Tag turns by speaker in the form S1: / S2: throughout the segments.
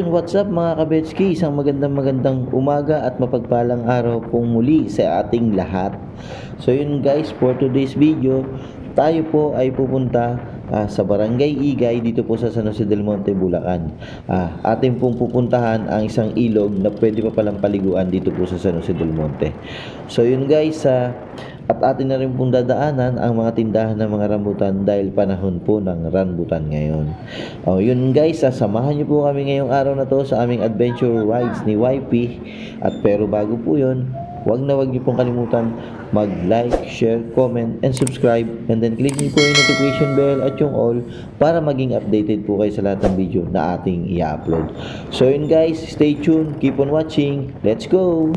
S1: Ayun, what's up mga kabetski? Isang magandang umaga at mapagpalang araw pong muli sa ating lahat. So yun guys, for today's video, tayo po ay pupunta sa Barangay Igay dito po sa San Jose del Monte, Bulacan. Ating pong pupuntahan ang isang ilog na pwede pa palang paliguan dito po sa San Jose del Monte. So yun guys, at atin na rin pong dadaanan ang mga tindahan ng mga rambutan dahil panahon po ng rambutan ngayon. Yun guys, samahan niyo po kami ngayong araw na to sa aming adventure rides ni YP. At pero bago po yun, wag niyo pong kalimutan mag-like, share, comment, and subscribe. And then click niyo po yung notification bell at yung all para maging updated po kayo sa lahat ng video na ating i-upload. So yun guys, stay tuned, keep on watching, let's go!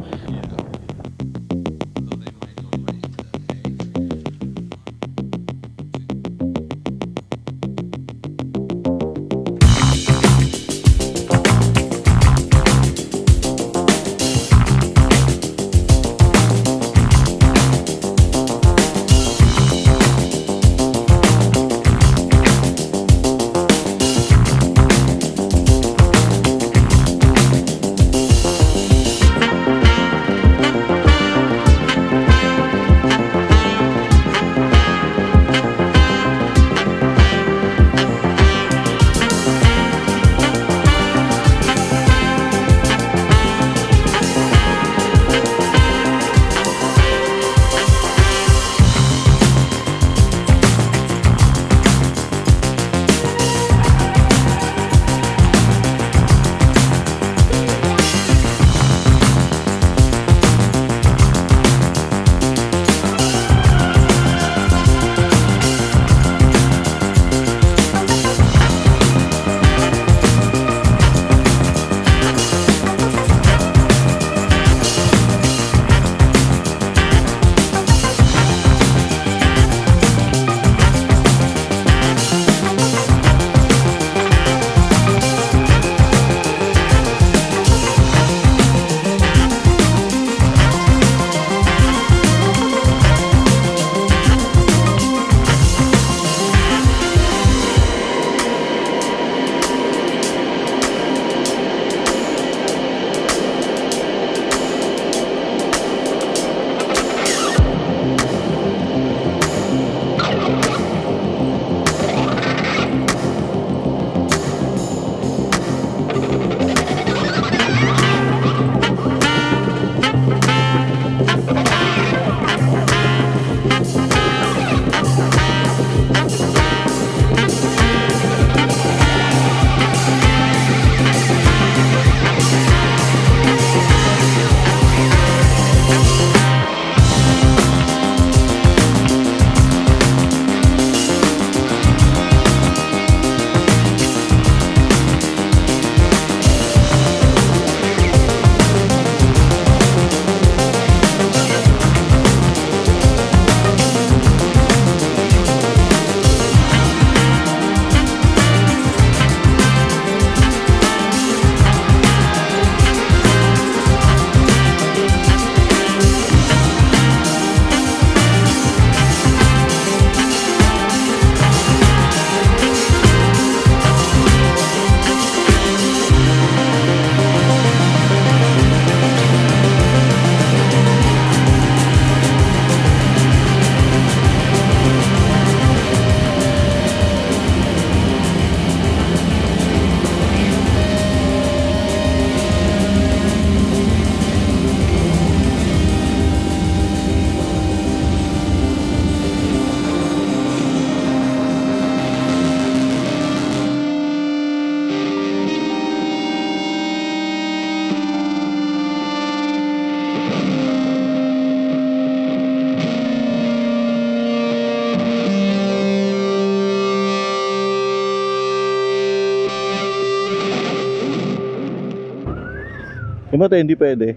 S1: Ito hindi pwede.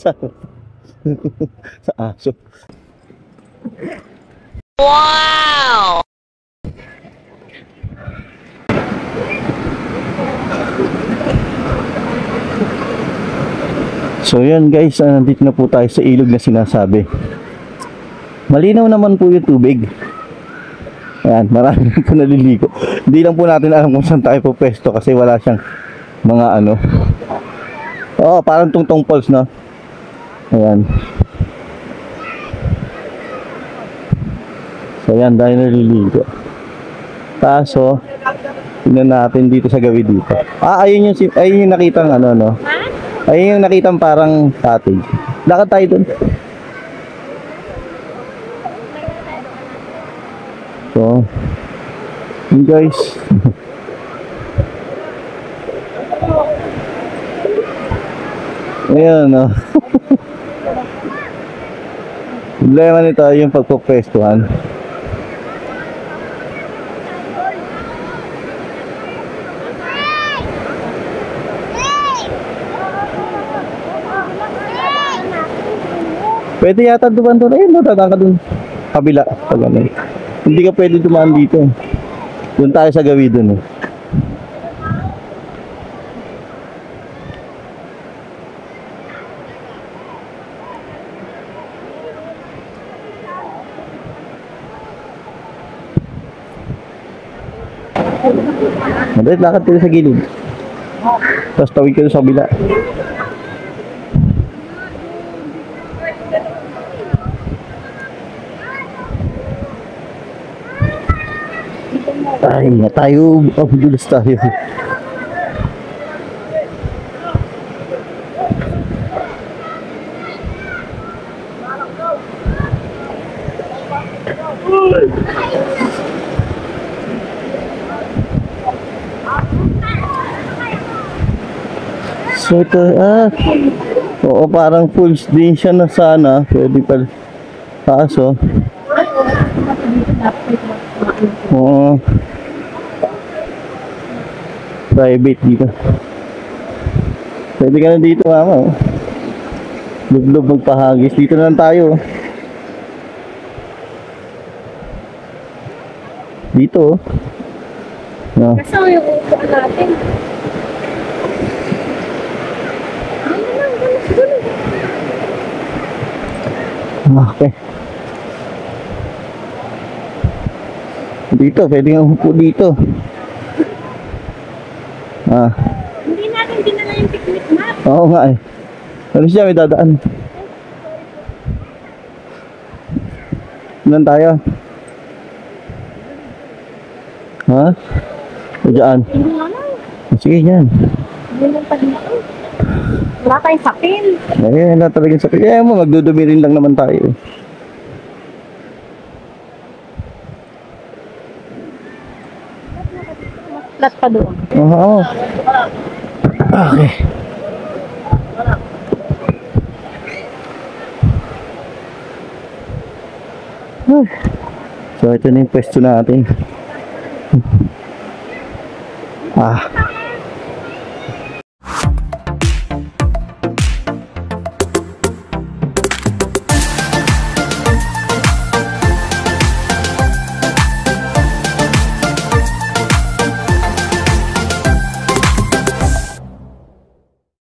S1: Sa aso. Wow! So yan guys, nandito na po tayo sa ilog na sinasabi. Malinaw naman po yung tubig. Ayan, marami po naliligo. Hindi lang po natin alam kung saan tayo po pwesto kasi wala siyang
S2: mga ano. Oo, parang tungtong falls, no? Ayan. So yan, dahil naliligo. Kaso, tingnan natin dito sa gawi dito. Ayun yung nakitang ano, no? Ayun yung nakitang parang cottage. Lakad tayo dun. So, yun guys. Ayan, no? Problema nito yung pagpupwestuhan. Pwede yata dumaan doon. Ayun, dadaan ka doon. Kabila. Pag ano. Hindi ka pwede dumaan dito. Doon tayo sa gawi doon. Madalit lakad tayo sa gilid. Tapos tawid ka doon sa kabila. Ay, nga tayo. Mabudulas tayo. So ito, oo, parang full din siya na sana. Pwede pa. Kaso, oo, private dito. Pwede ka na dito, mama. Oh. Lublob magpahagis. Dito na lang tayo. Dito. No.
S3: Kasama yung upuan natin.
S2: Okay. Dito, pwede nga upo dito.
S3: Hindi natin dinala yung picnic map.
S2: Oo nga eh. Ano siya, may dadaan. Saan tayo? Ha? O dyan?
S3: Hindi nga lang.
S2: Sige, yan.
S3: Hindi lang pa din ako. Wala tayong sapin.
S2: Ayun, na talagang sakit. Kaya mo, magdudumi rin lang naman tayo.
S3: Flat pa doon.
S2: Oo. Okay. So, ito na yung pwesto natin.